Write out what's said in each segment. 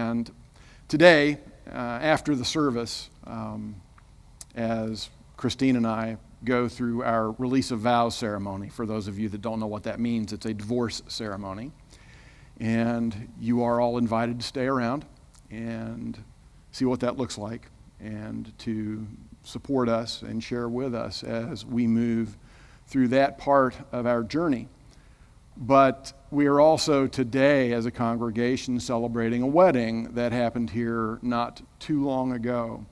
And today, after the service, as Christine and I go through our release of vows ceremony, for those of you that don't know what that means, it's a divorce ceremony. And you are all invited to stay around and see what that looks like and to support us and share with us as we move through that part of our journey. But we are also today, as a congregation, celebrating a wedding that happened here not too long ago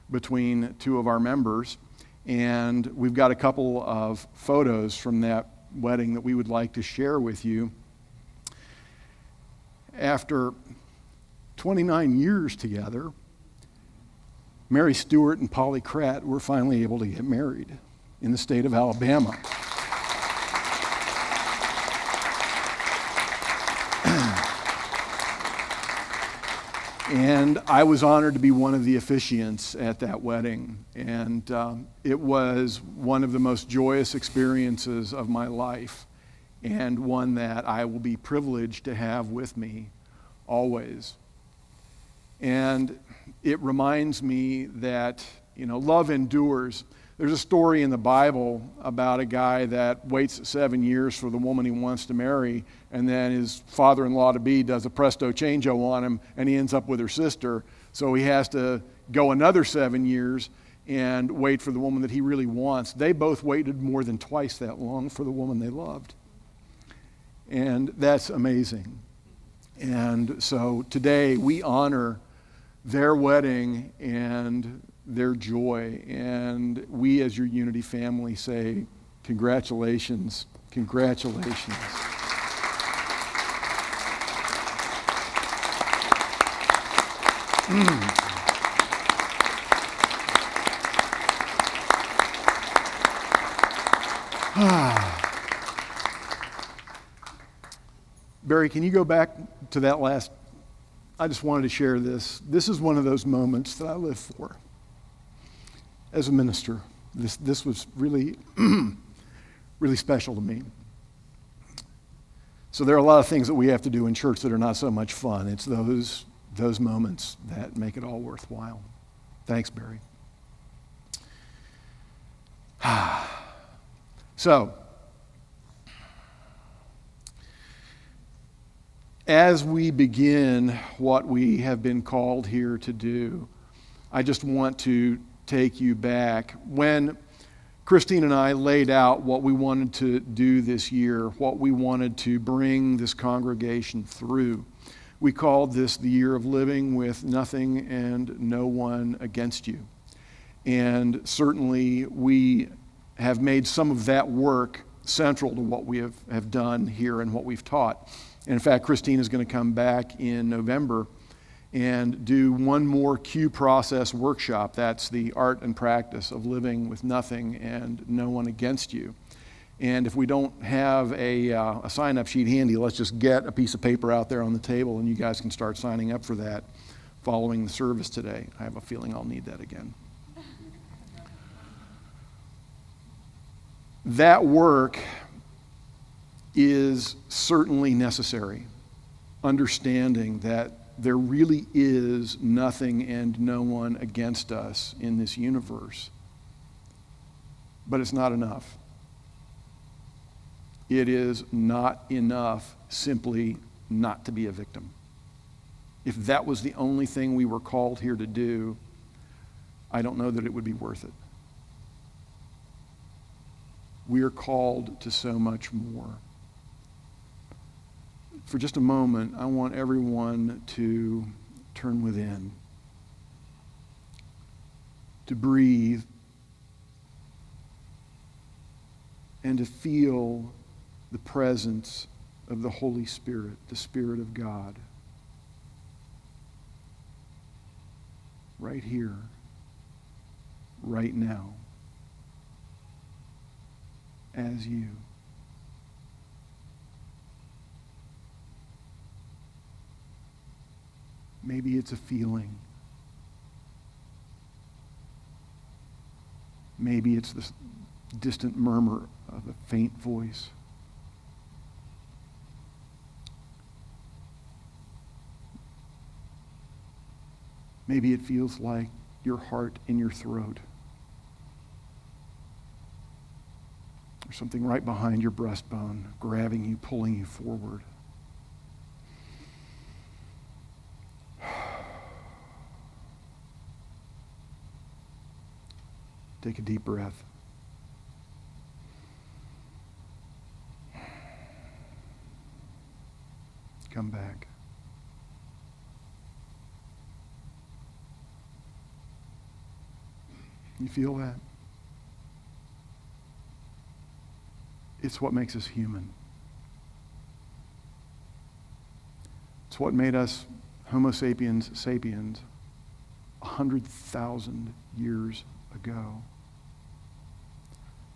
between two of our members. And we've got a couple of photos from that wedding that we would like to share with you. After 29 years together, Mary Stewart and Polly Kratt were finally able to get married in the state of Alabama. And I was honored to be one of the officiants at that wedding. And it was one of the most joyous experiences of my life, and one that I will be privileged to have with me always. And it reminds me that, love endures. There's a story in the Bible about a guy that waits 7 years for the woman he wants to marry, and then his father-in-law-to-be does a presto changeo on him, and he ends up with her sister. So he has to go another 7 years and wait for the woman that he really wants. They both waited more than twice that long for the woman they loved. And that's amazing. And so today we honor their wedding and their joy. And we as your Unity family say, congratulations, congratulations. Barry, can you go back to that last? I just wanted to share this. This is one of those moments that I live for. As a minister, this was really, really special to me. So there are a lot of things that we have to do in church that are not so much fun. It's those moments that make it all worthwhile. Thanks, Barry. So, as we begin what we have been called here to do, I just want to take you back. When Christine and I laid out what we wanted to do this year, what we wanted to bring this congregation through, we called this the year of living with nothing and no one against you. And certainly we have made some of that work central to what we have done here and what we've taught. And in fact, Christine is going to come back in November and do one more Q process workshop. That's the art and practice of living with nothing and no one against you. And if we don't have a sign-up sheet handy, let's just get a piece of paper out there on the table and you guys can start signing up for that following the service today. I have a feeling I'll need that again. That work is certainly necessary, understanding that there really is nothing and no one against us in this universe. But it's not enough. It is not enough simply not to be a victim. If that was the only thing we were called here to do, I don't know that it would be worth it. We are called to so much more. For just a moment, I want everyone to turn within, to breathe, and to feel the presence of the Holy Spirit, the Spirit of God, right here, right now, as you. Maybe it's a feeling. Maybe it's the distant murmur of a faint voice. Maybe it feels like your heart in your throat. Or something right behind your breastbone, grabbing you, pulling you forward. Take a deep breath. Come back. You feel that? It's what makes us human. It's what made us Homo sapiens sapiens 100,000 years ago.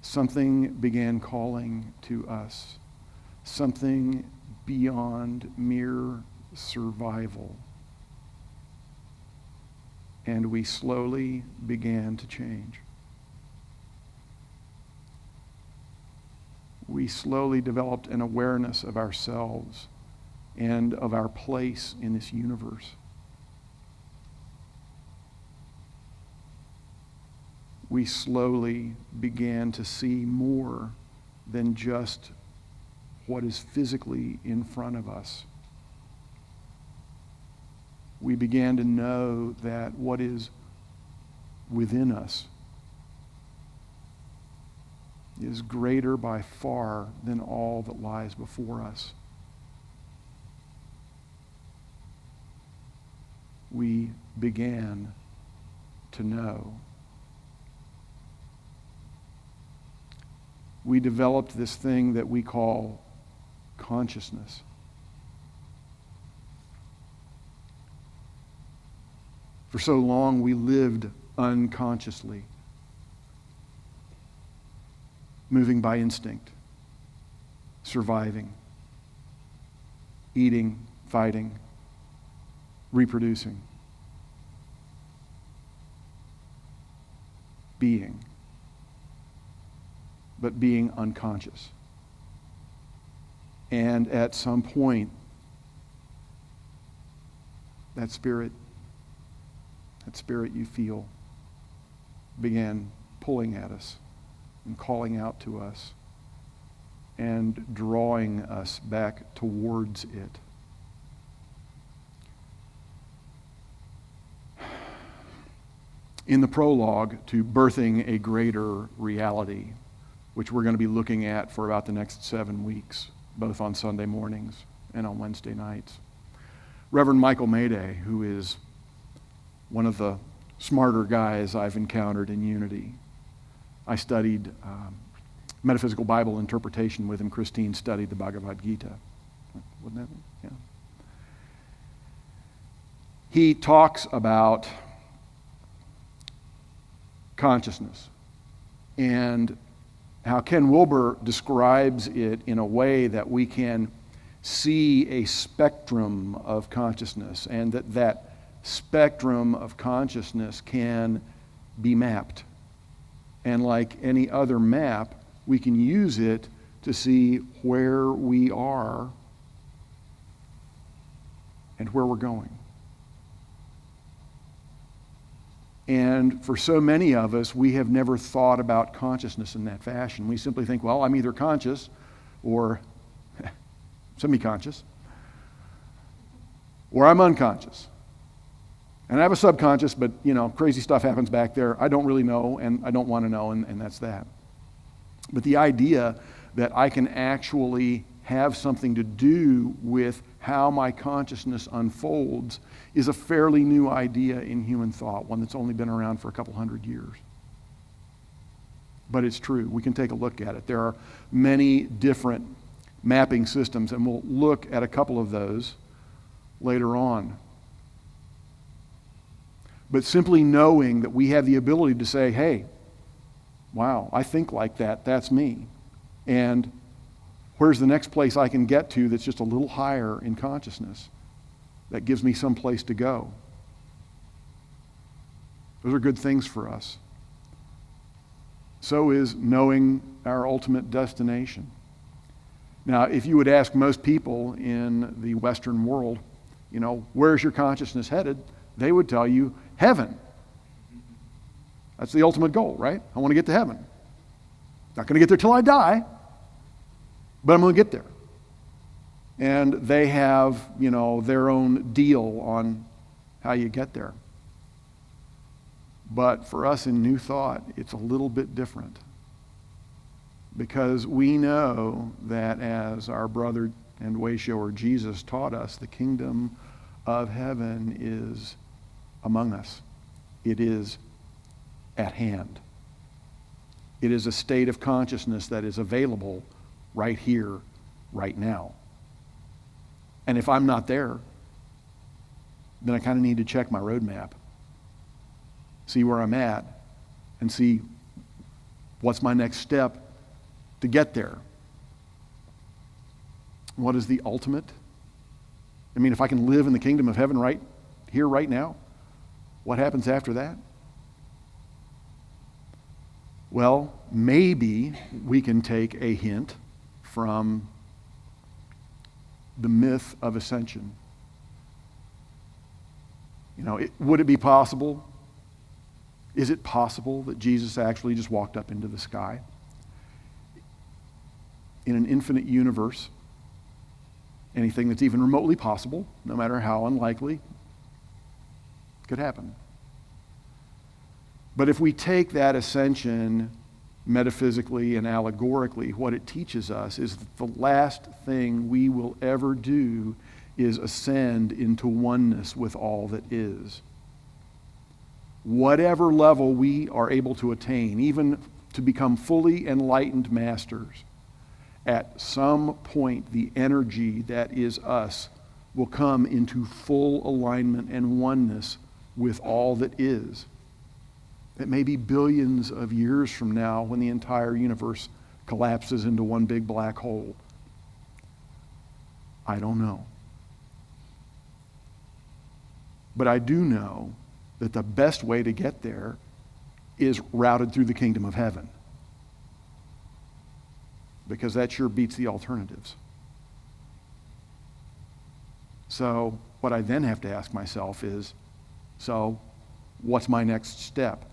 Something began calling to us, something beyond mere survival. And we slowly began to change. We slowly developed an awareness of ourselves and of our place in this universe. We slowly began to see more than just what is physically in front of us. We began to know that what is within us is greater by far than all that lies before us. We began to know. We developed this thing that we call consciousness. For so long, we lived unconsciously, moving by instinct, surviving, eating, fighting, reproducing, being, but being unconscious. And at some point, that spirit you feel began pulling at us and calling out to us and drawing us back towards it. In the prologue to Birthing a Greater Reality, which we're going to be looking at for about the next 7 weeks, both on Sunday mornings and on Wednesday nights, Reverend Michael Mayday, who is one of the smarter guys I've encountered in Unity. I studied metaphysical Bible interpretation with him. Christine studied the Bhagavad Gita. Wasn't that? Yeah. He talks about consciousness and how Ken Wilber describes it in a way that we can see a spectrum of consciousness, and that spectrum of consciousness can be mapped. And like any other map, we can use it to see where we are and where we're going. And for so many of us, we have never thought about consciousness in that fashion. We simply think, well, I'm either conscious or semi-conscious, or I'm unconscious. And I have a subconscious, but, crazy stuff happens back there. I don't really know, and I don't want to know, and that's that. But the idea that I can actually have something to do with how my consciousness unfolds is a fairly new idea in human thought, one that's only been around for a couple hundred years. But it's true. We can take a look at it. There are many different mapping systems, and we'll look at a couple of those later on. But simply knowing that we have the ability to say, hey, wow, I think like that, that's me. And where's the next place I can get to that's just a little higher in consciousness that gives me some place to go? Those are good things for us. So is knowing our ultimate destination. Now, if you would ask most people in the Western world, where's your consciousness headed? they would tell you heaven. That's the ultimate goal, right? I want to get to heaven. Not going to get there till I die, but I'm going to get there. And they have, their own deal on how you get there. But for us in New Thought, it's a little bit different. Because we know that as our brother and way shower Jesus taught us, the kingdom of heaven is among us. It is at hand. It is a state of consciousness that is available right here, right now. And if I'm not there, then I kind of need to check my roadmap, see where I'm at, and see what's my next step to get there. What is the ultimate? I mean, if I can live in the kingdom of heaven right here, right now, what happens after that? Well, maybe we can take a hint from the myth of ascension. Would it be possible? Is it possible that Jesus actually just walked up into the sky? In an infinite universe, anything that's even remotely possible, no matter how unlikely, could happen. But if we take that ascension metaphysically and allegorically, what it teaches us is that the last thing we will ever do is ascend into oneness with all that is. Whatever level we are able to attain, even to become fully enlightened masters, at some point the energy that is us will come into full alignment and oneness with all that is. It may be billions of years from now when the entire universe collapses into one big black hole. I don't know. But I do know that the best way to get there is routed through the kingdom of heaven. Because that sure beats the alternatives. So what I then have to ask myself is, so what's my next step?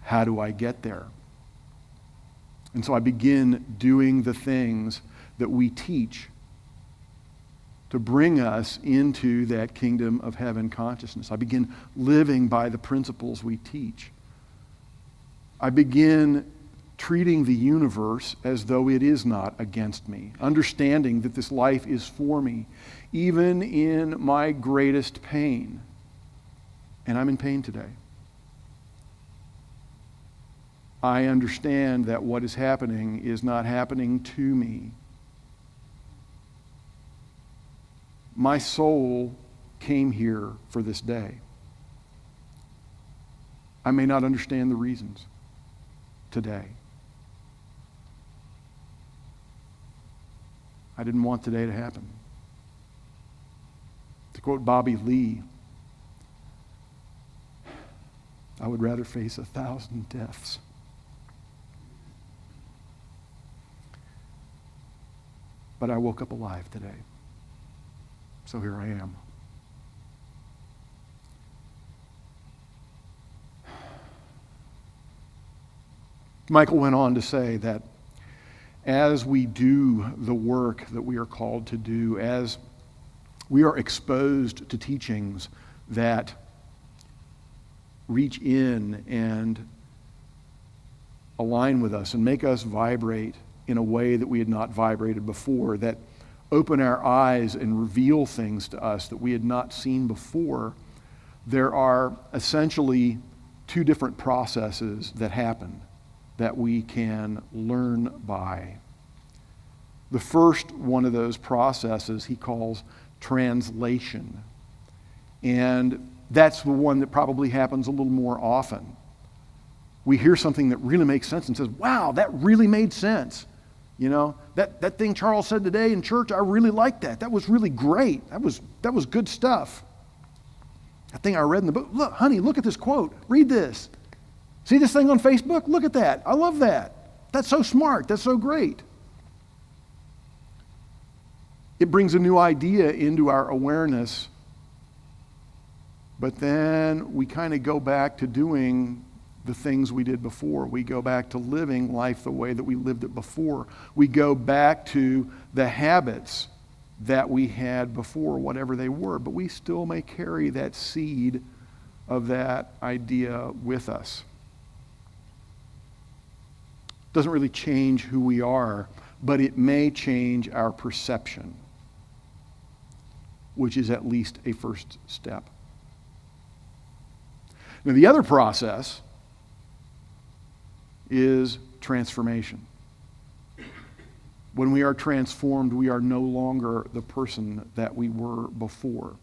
How do I get there? And so I begin doing the things that we teach to bring us into that kingdom of heaven consciousness. I begin living by the principles we teach. I begin treating the universe as though it is not against me, understanding that this life is for me, even in my greatest pain. And I'm in pain today. I understand that what is happening is not happening to me. My soul came here for this day. I may not understand the reasons today. I didn't want today to happen. To quote Bobby Lee, I would rather face 1,000 deaths but I woke up alive today. So here I am. Michael went on to say that as we do the work that we are called to do, as we are exposed to teachings that reach in and align with us and make us vibrate in a way that we had not vibrated before, that open our eyes and reveal things to us that we had not seen before, there are essentially two different processes that happen that we can learn by. The first one of those processes he calls translation. And that's the one that probably happens a little more often. We hear something that really makes sense and says, wow, that really made sense. You know, that thing Charles said today in church, I really liked that. That was really great. That was good stuff. That thing I read in the book, look, honey, look at this quote. Read this. See this thing on Facebook? Look at that. I love that. That's so smart. That's so great. It brings a new idea into our awareness, But then we kind of go back to doing the things we did before. We go back to living life the way that we lived it before. We go back to the habits that we had before, whatever they were. But we still may carry that seed of that idea with us. Doesn't really change who we are, but it may change our perception, which is at least a first step. Now, the other process is transformation. When we are transformed, we are no longer the person that we were before.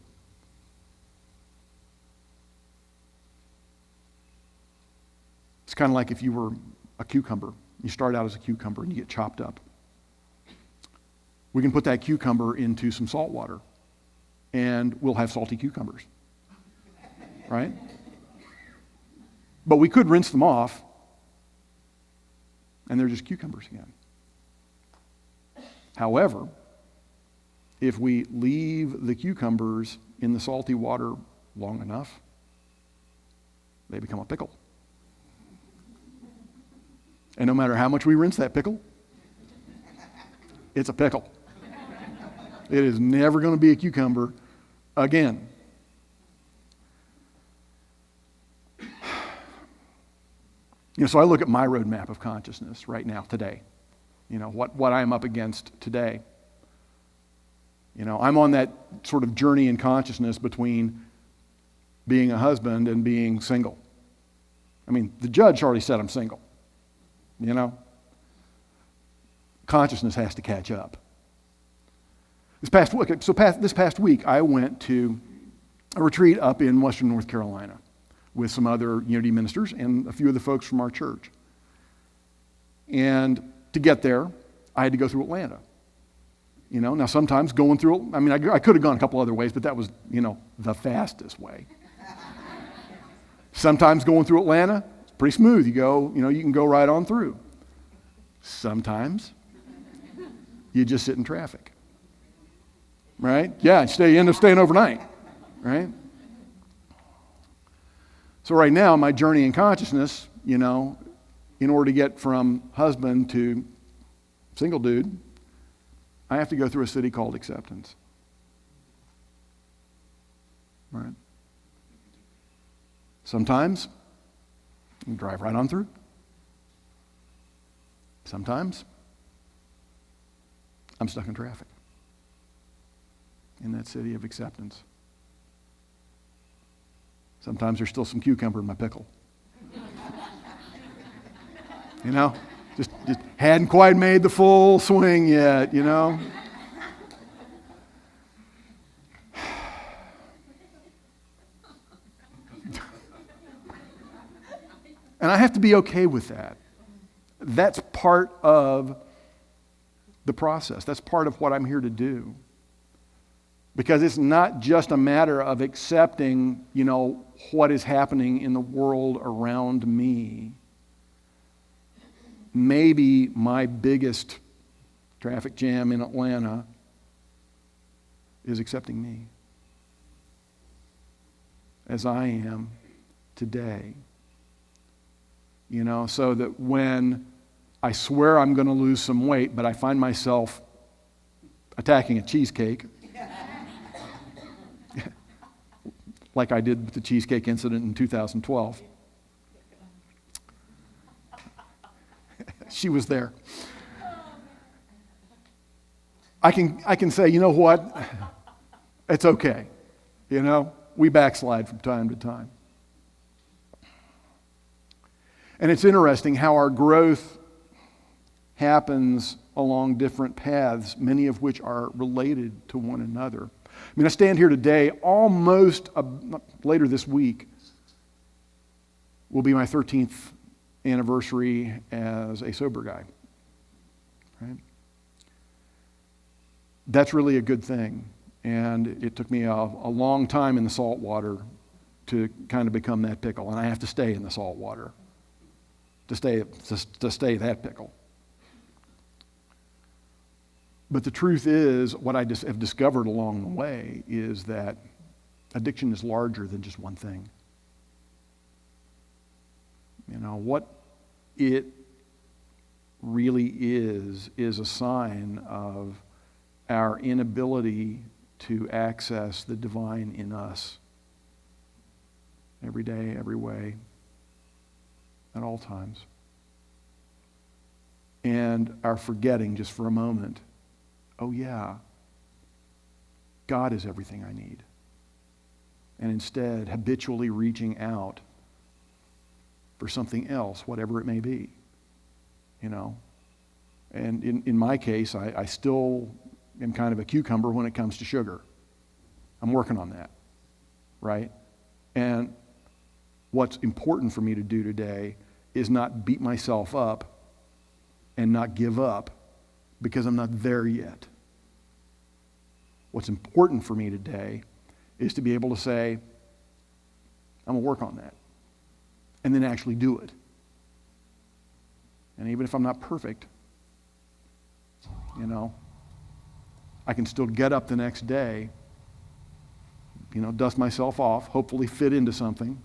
It's kind of like if you were a cucumber. You start out as a cucumber and you get chopped up. We can put that cucumber into some salt water and we'll have salty cucumbers, right? But we could rinse them off and they're just cucumbers again. However, if we leave the cucumbers in the salty water long enough, they become a pickle. And no matter how much we rinse that pickle, it's a pickle. It is never going to be a cucumber again. So I look at my roadmap of consciousness right now, today. What I am up against today. I'm on that sort of journey in consciousness between being a husband and being single. The judge already said I'm single. Consciousness has to catch up. This past week, I went to a retreat up in Western North Carolina with some other Unity ministers and a few of the folks from our church. And to get there, I had to go through Atlanta. Now sometimes going through, I could have gone a couple other ways, but that was, the fastest way. Sometimes going through Atlanta, it's pretty smooth. You can go right on through. Sometimes you just sit in traffic. Right? Yeah, you end up staying overnight. Right? So right now, my journey in consciousness, in order to get from husband to single dude, I have to go through a city called acceptance. Right? Sometimes you drive right on through. Sometimes I'm stuck in traffic in that city of acceptance. Sometimes there's still some cucumber in my pickle. Just hadn't quite made the full swing yet, And I have to be okay with that. That's part of the process. That's part of what I'm here to do. Because it's not just a matter of accepting, what is happening in the world around me. Maybe my biggest traffic jam in Atlanta is accepting me as I am today. So that when I swear I'm going to lose some weight, but I find myself attacking a cheesecake, like I did with the cheesecake incident in 2012. She was there. I can say, you know what? It's okay. We backslide from time to time. And it's interesting how our growth happens along different paths, many of which are related to one another. I stand here today, later this week will be my 13th anniversary as a sober guy. Right? That's really a good thing. And it took me a long time in the salt water to kind of become that pickle. And I have to stay in the salt water to stay that pickle. But the truth is, what I have discovered along the way is that Addiction is larger than just one thing. What it really is a sign of our inability to access the divine in us every day, every way, at all times. And our forgetting just for a moment, oh yeah, God is everything I need. And instead, habitually reaching out for something else, whatever it may be. And in my case, I still am kind of a cucumber when it comes to sugar. I'm working on that, right? And what's important for me to do today is not beat myself up and not give up because I'm not there yet. What's important for me today is to be able to say, I'm going to work on that, and then actually do it. And even if I'm not perfect, I can still get up the next day, dust myself off, hopefully fit into something,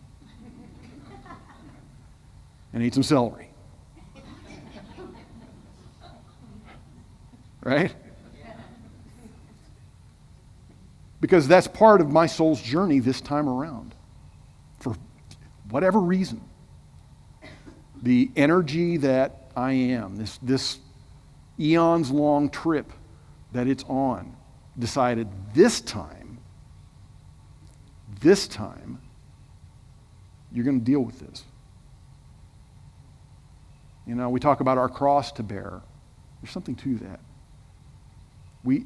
and eat some celery. Right? Because that's part of my soul's journey this time around. For whatever reason, the energy that I am, this eons long trip that it's on, decided this time, you're going to deal with this. We talk about our cross to bear. There's something to that. We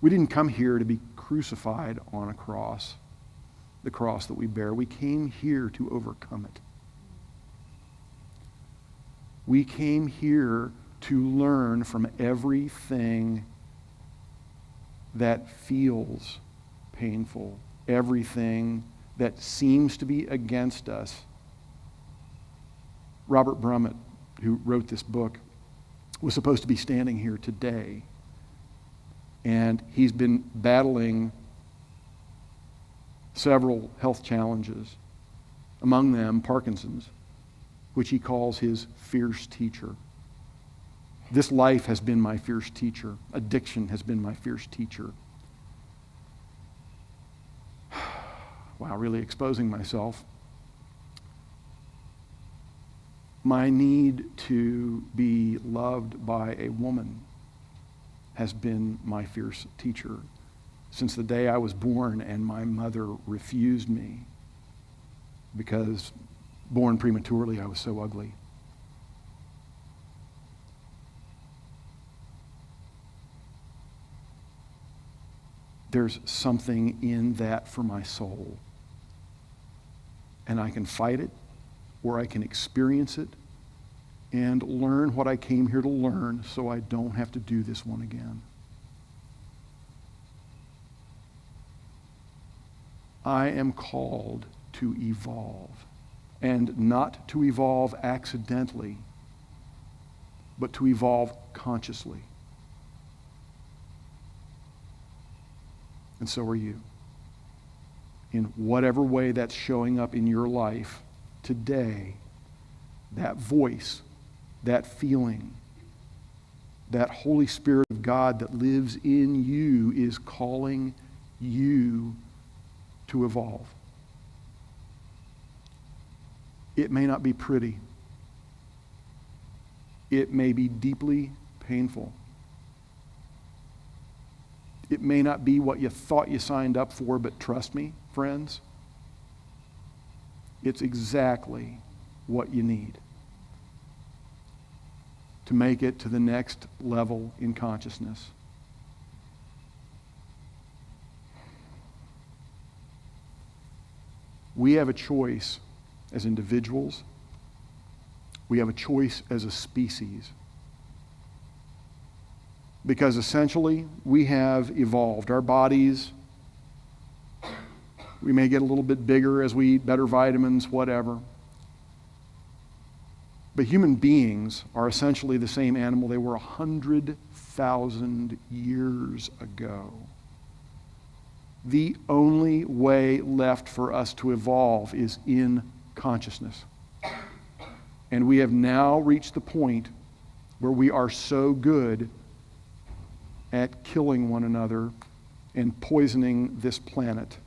didn't come here to be crucified on a cross, the cross that we bear. We came here to overcome it. We came here to learn from everything that feels painful, everything that seems to be against us. Robert Brummett, who wrote this book, was supposed to be standing here today. And he's been battling several health challenges, among them Parkinson's, which he calls his fierce teacher. This life has been my fierce teacher. Addiction has been my fierce teacher. Wow, really exposing myself. My need to be loved by a woman has been my fierce teacher since the day I was born and my mother refused me because born prematurely I was so ugly. There's something in that for my soul. And I can fight it, or I can experience it and learn what I came here to learn so I don't have to do this one again. I am called to evolve, and not to evolve accidentally, but to evolve consciously. And so are you. In whatever way that's showing up in your life today, that voice, that feeling, that Holy Spirit of God that lives in you is calling you to evolve. It may not be pretty. It may be deeply painful. It may not be what you thought you signed up for, but trust me, friends, it's exactly what you need to make it to the next level in consciousness. We have a choice as individuals. We have a choice as a species. Because essentially, we have evolved. Our bodies, we may get a little bit bigger as we eat better vitamins, whatever. But human beings are essentially the same animal they were 100,000 years ago. the only way left for us to evolve is in consciousness. And we have now reached the point where we are so good at killing one another and poisoning this planet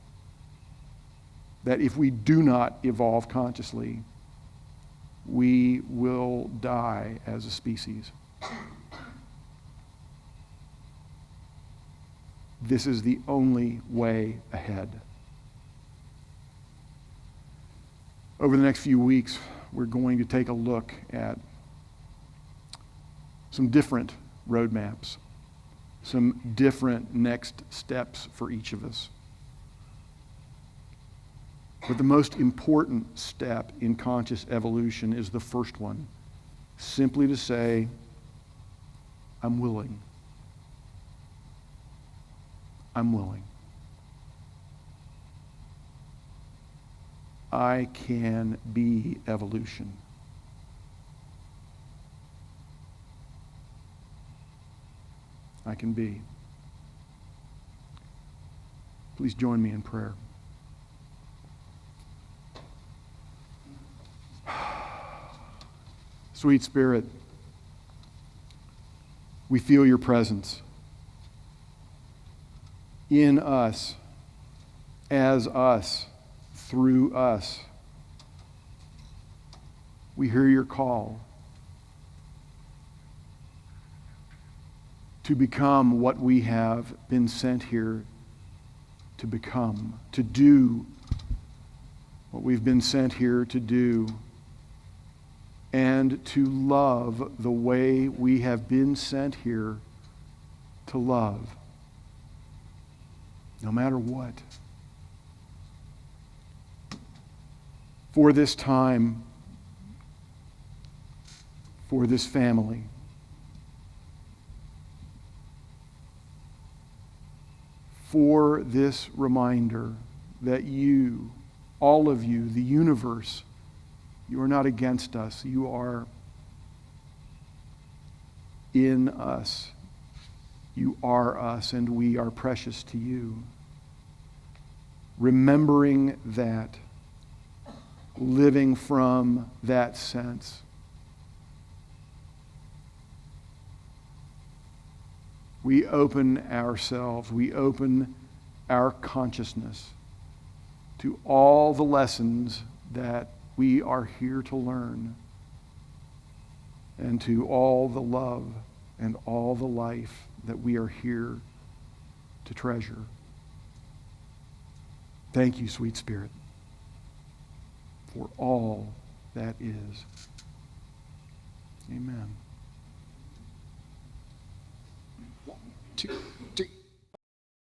that if we do not evolve consciously, we will die as a species. This is the only way ahead. Over the next few weeks, we're going to take a look at some different roadmaps, some different next steps for each of us. But the most important step in conscious evolution is the first one, simply to say, I'm willing. I'm willing. I can be evolution. I can be. Please join me in prayer. Sweet Spirit, we feel your presence in us, as us, through us. We hear your call to become what we have been sent here to become, to do what we've been sent here to do, and to love the way we have been sent here to love, no matter what. For this time, for this family, for this reminder that you, all of you, the universe, you are not against us. You are in us. You are us, and we are precious to you. Remembering that, living from that sense, we open ourselves, we open our consciousness to all the lessons that we are here to learn, and to all the love and all the life that we are here to treasure. Thank you, sweet Spirit, for all that is. Amen. 1, 2.